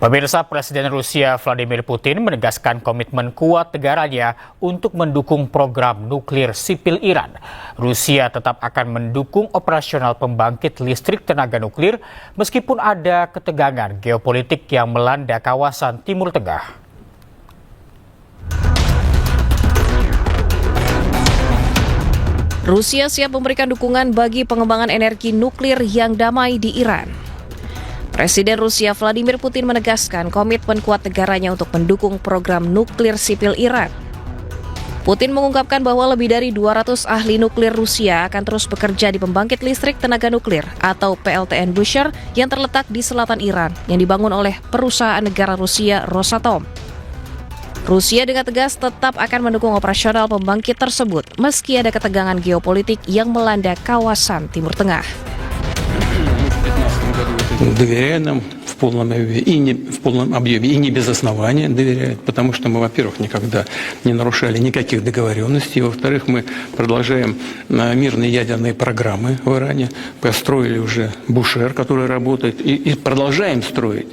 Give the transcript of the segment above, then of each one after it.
Pemirsa, Presiden Rusia Vladimir Putin menegaskan komitmen kuat negaranya untuk mendukung program nuklir sipil Iran. Rusia tetap akan mendukung operasional pembangkit listrik tenaga nuklir meskipun ada ketegangan geopolitik yang melanda kawasan Timur Tengah. Rusia siap memberikan dukungan bagi pengembangan energi nuklir yang damai di Iran. Presiden Rusia Vladimir Putin menegaskan komitmen kuat negaranya untuk mendukung program nuklir sipil Iran. Putin mengungkapkan bahwa lebih dari 200 ahli nuklir Rusia akan terus bekerja di pembangkit listrik tenaga nuklir atau PLTN Bushehr yang terletak di selatan Iran yang dibangun oleh perusahaan negara Rusia Rosatom. Rusia dengan tegas tetap akan mendukung operasional pembangkit tersebut meski ada ketegangan geopolitik yang melanda kawasan Timur Tengah. Доверяют нам в полном объеме и не без основания доверяют, потому что мы, во-первых, никогда не нарушали никаких договоренностей, во-вторых, мы продолжаем мирные ядерные программы в Иране, построили уже Бушер, который работает, и продолжаем строить.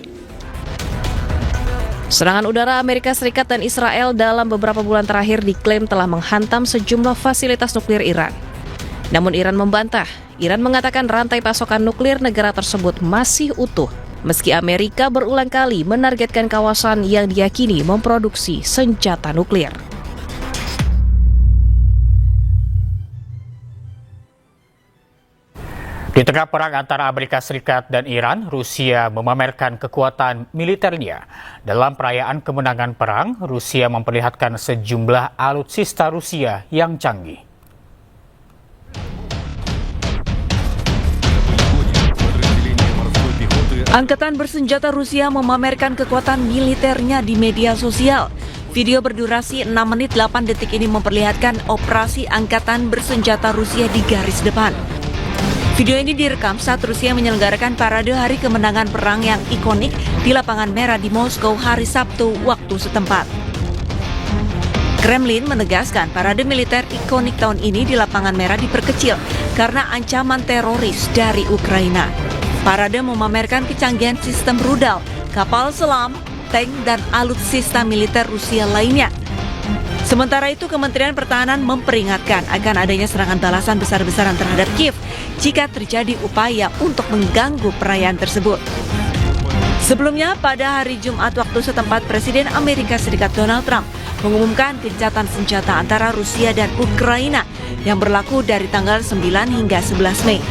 Serangan udara Amerika Serikat dan Israel dalam beberapa bulan terakhir diklaim telah menghantam sejumlah fasilitas nuklir Iran. Namun Iran membantah. Iran mengatakan rantai pasokan nuklir negara tersebut masih utuh, meski Amerika berulang kali menargetkan kawasan yang diyakini memproduksi senjata nuklir. Di tengah perang antara Amerika Serikat dan Iran, Rusia memamerkan kekuatan militernya. Dalam perayaan kemenangan perang, Rusia memperlihatkan sejumlah alutsista Rusia yang canggih. Angkatan bersenjata Rusia memamerkan kekuatan militernya di media sosial. Video berdurasi 6 menit 8 detik ini memperlihatkan operasi Angkatan bersenjata Rusia di garis depan. Video ini direkam saat Rusia menyelenggarakan parade hari kemenangan perang yang ikonik di Lapangan Merah di Moskow hari Sabtu waktu setempat. Kremlin menegaskan parade militer ikonik tahun ini di Lapangan Merah diperkecil karena ancaman teroris dari Ukraina. Parade memamerkan kecanggihan sistem rudal, kapal selam, tank, dan alutsista militer Rusia lainnya. Sementara itu, Kementerian Pertahanan memperingatkan akan adanya serangan balasan besar-besaran terhadap Kiev jika terjadi upaya untuk mengganggu perayaan tersebut. Sebelumnya, pada hari Jumat waktu setempat, Presiden Amerika Serikat Donald Trump mengumumkan gencatan senjata antara Rusia dan Ukraina yang berlaku dari tanggal 9 hingga 11 Mei.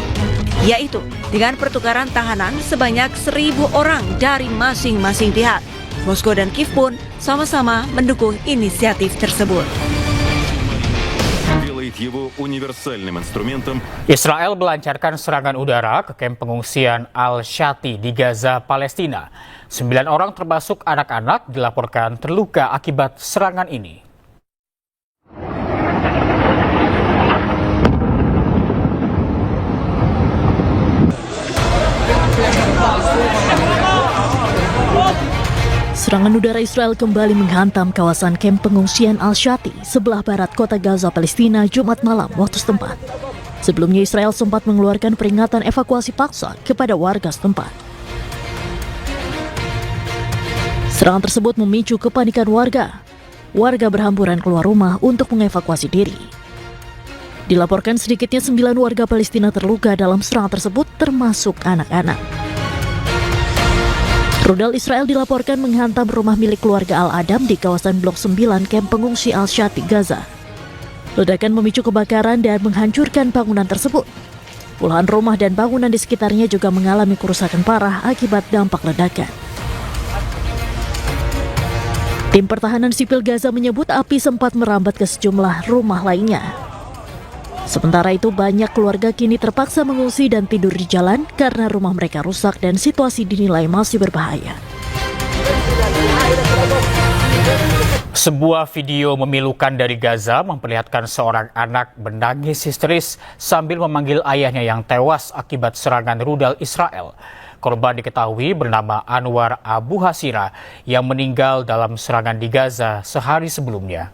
Yaitu dengan pertukaran tahanan sebanyak 1.000 orang dari masing-masing pihak. Moskow dan Kiev pun sama-sama mendukung inisiatif tersebut. Israel melancarkan serangan udara ke kamp pengungsian Al-Shati di Gaza, Palestina. 9 orang termasuk anak-anak dilaporkan terluka akibat serangan ini. Serangan udara Israel kembali menghantam kawasan kamp pengungsian Al-Shati sebelah barat kota Gaza, Palestina, Jumat malam waktu setempat. Sebelumnya Israel sempat mengeluarkan peringatan evakuasi paksa kepada warga setempat. Serangan tersebut memicu kepanikan warga. Warga berhamburan keluar rumah untuk mengevakuasi diri. Dilaporkan sedikitnya 9 warga Palestina terluka dalam serangan tersebut, termasuk anak-anak. Rudal Israel dilaporkan menghantam rumah milik keluarga Al-Adam di kawasan Blok 9 kamp pengungsi Al-Shati, Gaza. Ledakan memicu kebakaran dan menghancurkan bangunan tersebut. Puluhan rumah dan bangunan di sekitarnya juga mengalami kerusakan parah akibat dampak ledakan. Tim Pertahanan Sipil Gaza menyebut api sempat merambat ke sejumlah rumah lainnya. Sementara itu, banyak keluarga kini terpaksa mengungsi dan tidur di jalan karena rumah mereka rusak dan situasi dinilai masih berbahaya. Sebuah video memilukan dari Gaza memperlihatkan seorang anak menangis histeris sambil memanggil ayahnya yang tewas akibat serangan rudal Israel. Korban diketahui bernama Anwar Abu Hasira yang meninggal dalam serangan di Gaza sehari sebelumnya.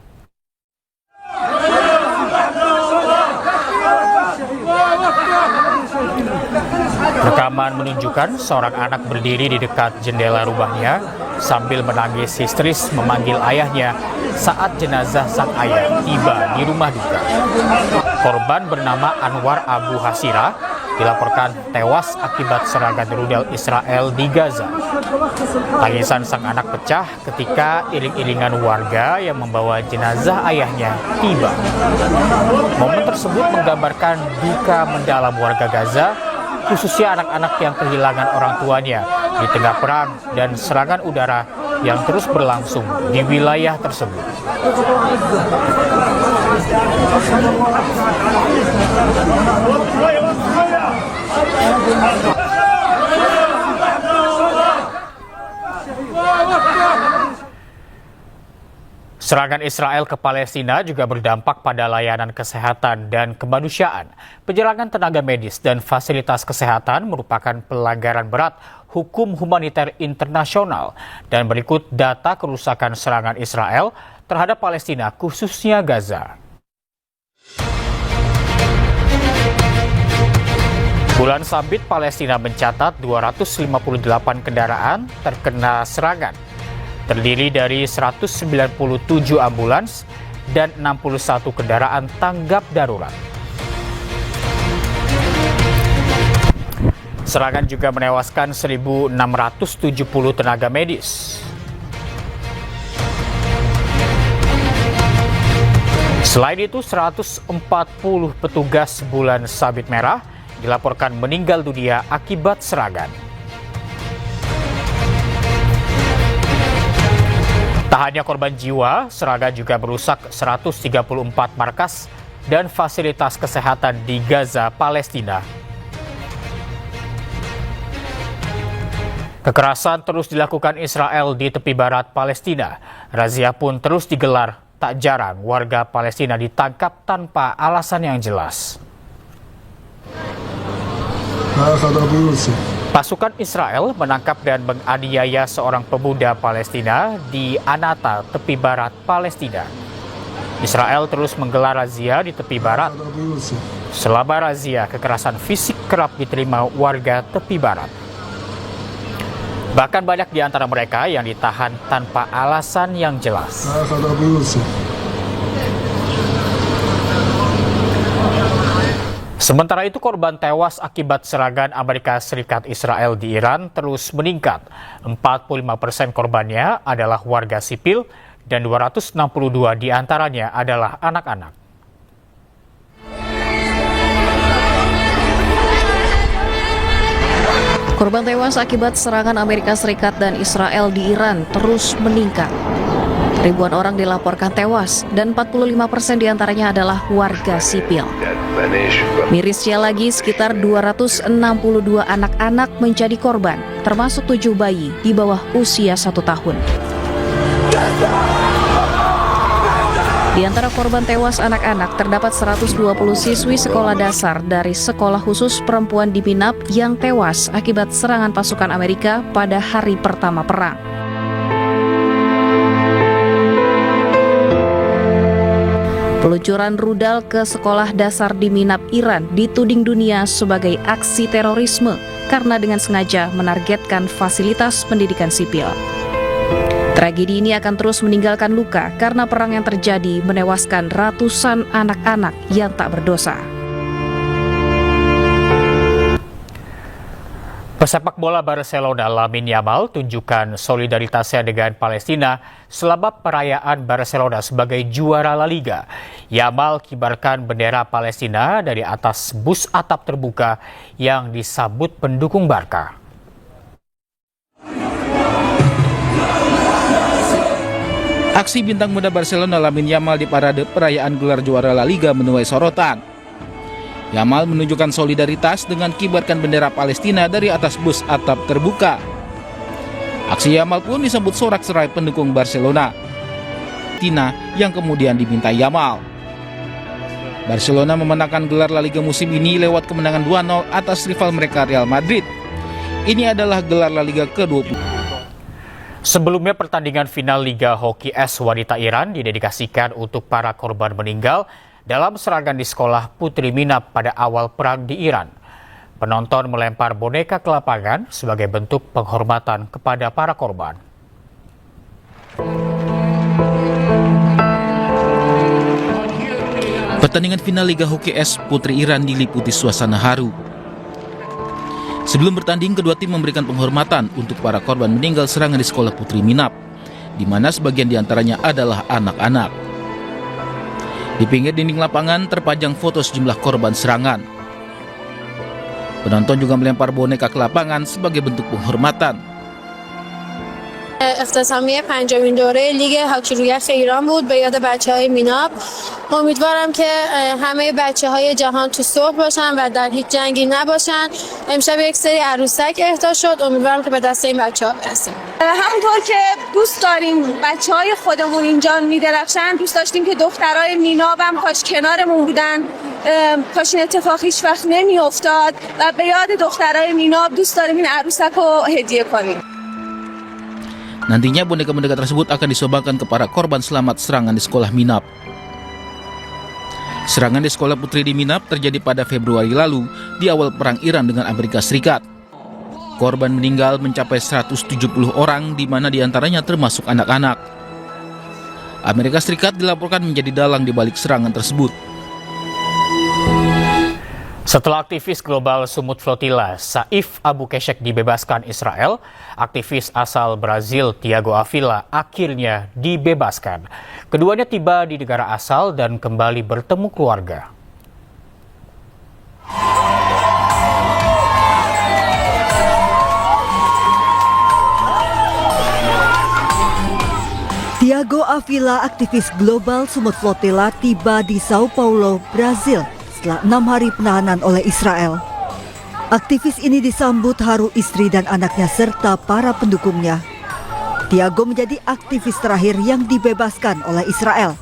Rekaman menunjukkan seorang anak berdiri di dekat jendela rumahnya sambil menangis histeris memanggil ayahnya saat jenazah sang ayah tiba di rumah duka. Korban bernama Anwar Abu Hasira dilaporkan tewas akibat serangan rudal Israel di Gaza. Tangisan sang anak pecah ketika iring-iringan warga yang membawa jenazah ayahnya tiba. Momen tersebut menggambarkan duka mendalam warga Gaza, khususnya anak-anak yang kehilangan orang tuanya di tengah perang dan serangan udara yang terus berlangsung di wilayah tersebut. Serangan Israel ke Palestina juga berdampak pada layanan kesehatan dan kemanusiaan. Penyerangan tenaga medis dan fasilitas kesehatan merupakan pelanggaran berat hukum humaniter internasional. Dan berikut data kerusakan serangan Israel terhadap Palestina, khususnya Gaza. Bulan Sabit, Palestina mencatat 258 kendaraan terkena serangan, terdiri dari 197 ambulans dan 61 kendaraan tanggap darurat. Serangan juga menewaskan 1.670 tenaga medis. Selain itu, 140 petugas Bulan Sabit Merah dilaporkan meninggal dunia akibat serangan. Tak hanya korban jiwa, serangan juga merusak 134 markas dan fasilitas kesehatan di Gaza, Palestina. Kekerasan terus dilakukan Israel di tepi barat Palestina. Razia pun terus digelar, tak jarang warga Palestina ditangkap tanpa alasan yang jelas. Pasukan Israel menangkap dan menganiaya seorang pemuda Palestina di Anata, tepi barat Palestina. Israel terus menggelar razia di tepi barat. Selama razia, kekerasan fisik kerap diterima warga tepi barat. Bahkan banyak di antara mereka yang ditahan tanpa alasan yang jelas. Sementara itu, korban tewas akibat serangan Amerika Serikat Israel di Iran terus meningkat. 45% korbannya adalah warga sipil dan 262 diantaranya adalah anak-anak. Korban tewas akibat serangan Amerika Serikat dan Israel di Iran terus meningkat. Ribuan orang dilaporkan tewas dan 45% diantaranya adalah warga sipil. Mirisnya lagi, sekitar 262 anak-anak menjadi korban, termasuk 7 bayi di bawah usia 1 tahun. Di antara korban tewas anak-anak, terdapat 120 siswi sekolah dasar dari Sekolah Khusus Perempuan di Minab yang tewas akibat serangan pasukan Amerika pada hari pertama perang. Peluncuran rudal ke sekolah dasar di Minab, Iran dituding dunia sebagai aksi terorisme karena dengan sengaja menargetkan fasilitas pendidikan sipil. Tragedi ini akan terus meninggalkan luka karena perang yang terjadi menewaskan ratusan anak-anak yang tak berdosa. Pesepak bola Barcelona Lamine Yamal tunjukkan solidaritasnya dengan Palestina selama perayaan Barcelona sebagai juara La Liga. Yamal kibarkan bendera Palestina dari atas bus atap terbuka yang disambut pendukung Barca. Aksi bintang muda Barcelona Lamine Yamal di parade perayaan gelar juara La Liga menuai sorotan. Yamal menunjukkan solidaritas dengan kibarkan bendera Palestina dari atas bus atap terbuka. Aksi Yamal pun disambut sorak-sorai pendukung Barcelona yang kemudian diminta Yamal. Barcelona memenangkan gelar La Liga musim ini lewat kemenangan 2-0 atas rival mereka Real Madrid. Ini adalah gelar La Liga ke-20. Sebelumnya, pertandingan final Liga Hoki Es Wanita Iran didedikasikan untuk para korban meninggal dalam serangan di sekolah Putri Minab pada awal perang di Iran. Penonton melempar boneka ke lapangan sebagai bentuk penghormatan kepada para korban. Pertandingan final Liga Hoki S Putri Iran diliputi suasana haru. Sebelum bertanding, kedua tim memberikan penghormatan untuk para korban meninggal serangan di sekolah Putri Minap, di mana sebagian diantaranya adalah anak-anak. Di pinggir dinding lapangan terpajang foto sejumlah korban serangan. Penonton juga melempar boneka ke lapangan sebagai bentuk penghormatan. اختتامیه پنجمین دوره لیگ هاکی روی یخ ایران بود به یاد بچه‌های میناپ. امیدوارم که همه بچه‌های جهان تو صلح باشن و در هیچ جنگی نباشن. امشب یک سری عروسک اهدا شد. امیدوارم که به دست این بچه‌ها برسیم. همونطور که دوست داریم بچه‌های خودمون اینجا میدرخشن، دوست داشتیم که دخترای میناپ هم کاش کنارمون بودن. کاش این اتفاق هیچ وقت نمیافتاد و به یاد دخترای میناپ دوست داریم این عروسک رو هدیه کنیم. Nantinya boneka-boneka tersebut akan disumbangkan ke para korban selamat serangan di sekolah Minap. Serangan di sekolah putri di Minap terjadi pada Februari lalu di awal perang Iran dengan Amerika Serikat. Korban meninggal mencapai 170 orang, di mana diantaranya termasuk anak-anak. Amerika Serikat dilaporkan menjadi dalang di balik serangan tersebut. Setelah aktivis global Sumut Flotilla Saif Abu Keshek dibebaskan Israel, aktivis asal Brazil Thiago Avila akhirnya dibebaskan. Keduanya tiba di negara asal dan kembali bertemu keluarga. Thiago Avila, aktivis global Sumut Flotilla, tiba di Sao Paulo, Brazil setelah 6 hari penahanan oleh Israel. Aktivis ini disambut haru istri dan anaknya serta para pendukungnya. Thiago menjadi aktivis terakhir yang dibebaskan oleh Israel.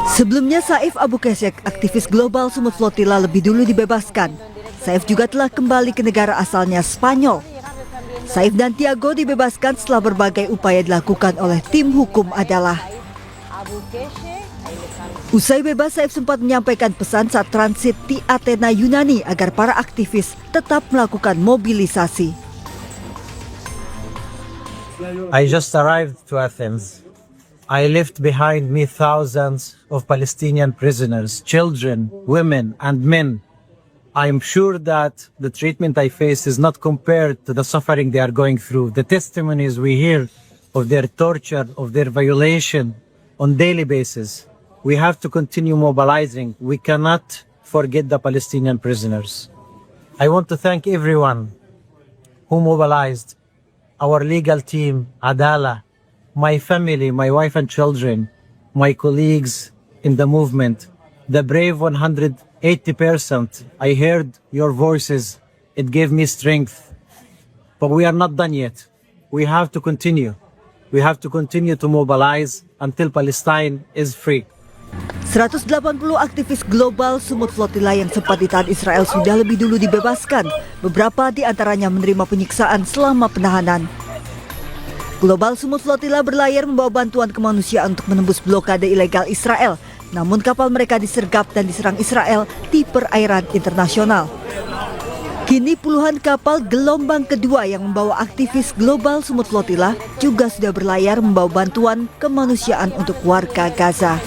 Sebelumnya Saif Abu Keshek, aktivis global Sumut Flotilla, lebih dulu dibebaskan. Saif juga telah kembali ke negara asalnya, Spanyol. Saif dan Thiago dibebaskan setelah berbagai upaya dilakukan oleh tim hukum adalah. Usai bebas, Saif sempat menyampaikan pesan saat transit di Athena, Yunani agar para aktivis tetap melakukan mobilisasi. I just arrived to Athens. I left behind me thousands of Palestinian prisoners, children, women, and men. I am sure that the treatment I face is not compared to the suffering they are going through. The testimonies we hear of their torture, of their violation on daily basis. We have to continue mobilizing. We cannot forget the Palestinian prisoners. I want to thank everyone who mobilized, our legal team, Adala, my family, my wife and children, my colleagues in the movement, the brave 180%. I heard your voices. It gave me strength. But we are not done yet. We have to continue. We have to continue to mobilize until Palestine is free. 180 aktivis global Sumut Flotilla yang sempat ditahan Israel sudah lebih dulu dibebaskan. Beberapa di antaranya menerima penyiksaan selama penahanan. Global Sumut Flotilla berlayar membawa bantuan kemanusiaan untuk menembus blokade ilegal Israel. Namun kapal mereka disergap dan diserang Israel di perairan internasional. Kini puluhan kapal gelombang kedua yang membawa aktivis global Sumut Flotilla juga sudah berlayar membawa bantuan kemanusiaan untuk warga Gaza.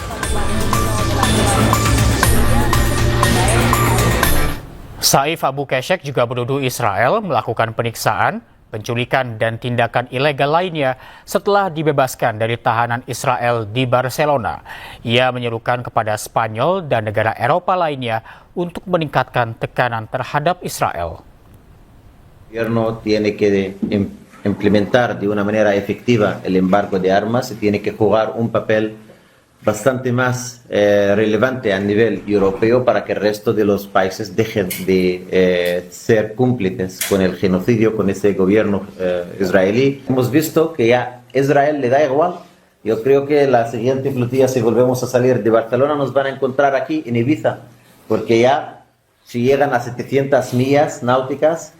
Saif Abu Keshek juga menuduh Israel melakukan penyiksaan, penculikan, dan tindakan ilegal lainnya setelah dibebaskan dari tahanan Israel di Barcelona. Ia menyerukan kepada Spanyol dan negara Eropa lainnya untuk meningkatkan tekanan terhadap Israel. El gobierno tiene que implementar de una manera efectiva el embargo de armas y tiene que jugar un papel bastante más relevante a nivel europeo para que el resto de los países dejen de ser cómplices con el genocidio, con ese gobierno israelí. Hemos visto que ya Israel le da igual. Yo creo que la siguiente flotilla, si volvemos a salir de Barcelona, nos van a encontrar aquí en Ibiza, porque ya si llegan a 700 millas náuticas,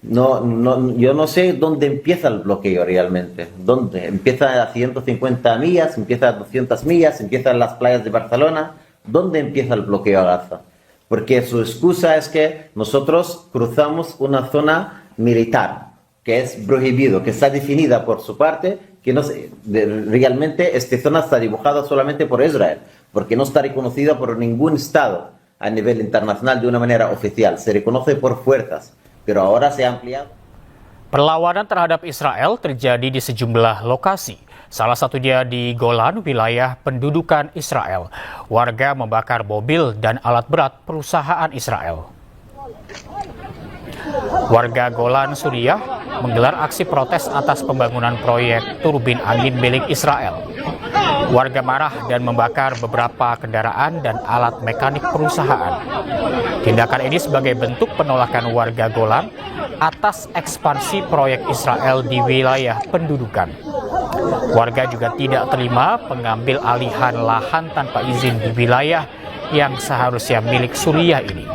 yo no sé dónde empieza el bloqueo realmente. ¿Dónde? Empieza a 150 millas, empieza a 200 millas, empieza en las playas de Barcelona. ¿Dónde empieza el bloqueo a Gaza? porque su excusa es que nosotros cruzamos una zona militar, que es prohibido, que está definida por su parte, que no se, realmente esta zona está dibujada solamente por Israel, porque no está reconocida por ningún Estado a nivel internacional de una manera oficial, se reconoce por fuerzas, pero ahora se ha ampliado. Perlawanan terhadap Israel terjadi di sejumlah lokasi, salah satunya di Golan, wilayah pendudukan Israel. Warga membakar mobil dan alat berat perusahaan Israel. Warga Golan, Suriah, menggelar aksi protes atas pembangunan proyek turbin angin milik Israel. Warga marah dan membakar beberapa kendaraan dan alat mekanik perusahaan. Tindakan ini sebagai bentuk penolakan warga Golan atas ekspansi proyek Israel di wilayah pendudukan. Warga juga tidak terima pengambil alihan lahan tanpa izin di wilayah yang seharusnya milik Suriah ini.